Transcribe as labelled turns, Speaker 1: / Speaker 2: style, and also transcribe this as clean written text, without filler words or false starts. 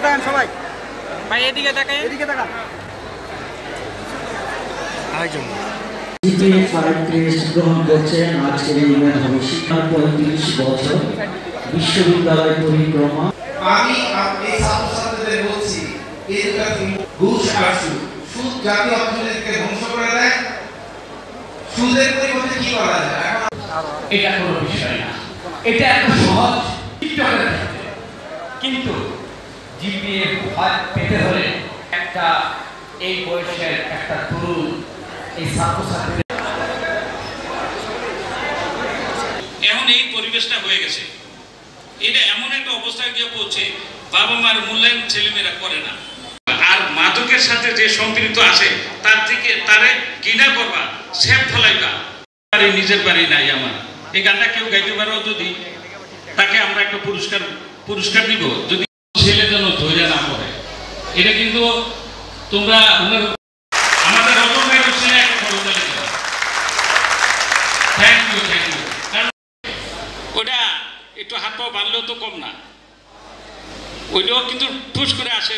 Speaker 1: তাকান সবাই ভাই, এদিকে তাকান, এদিকে তাকান।
Speaker 2: গ্রহণ করছেন আজকের এই ইভেন্ট হবে শিক্ষার 35 বছর বিশ্ববিদ্যালয় পরিক্রমা।
Speaker 3: আমি এই ছাত্রছাত্রীদের বলছি, ঘুষ আর সুদ জাতীয় অর্থনীতিকে ধ্বংস করে দেয়। সুদের পরিবর্তে কি করা যায়?
Speaker 4: এটা কোনো বিষয় না, এটা এত সহজ টিকটকের ক্ষেত্রে, কিন্তু জিপিএ পেতে হলে একটা এই বয়সের একটা তরুণ এই ছাত্রছাত্রী
Speaker 5: এখন এই পরিবেশটা হয়ে গেছে, এটা এমন একটা অবস্থায় গিয়ে পৌঁছে বাবা মার মূল্যায়ন ছেলেমেয়েরা করে না। আর মাদকের সাথে যে সম্পৃক্ত আছে তার থেকে তারে ঘৃণা করবা, সেফ ফেলাইবা। নিজের বাড়ি নাই আমার, এই গানটা কেউ গাইতে পারো যদি তাকে আমরা একটা পুরস্কার দিব, যদি ছেলে যেন ধৈর্য না করে। এটা কিন্তু তোমরা আমাদের রকমের থ্যাংক ইউ। কারণ ওটা একটু হাত পা বাঁধলেও তো কম না, ওইটাও কিন্তু ঠুস করে আসে।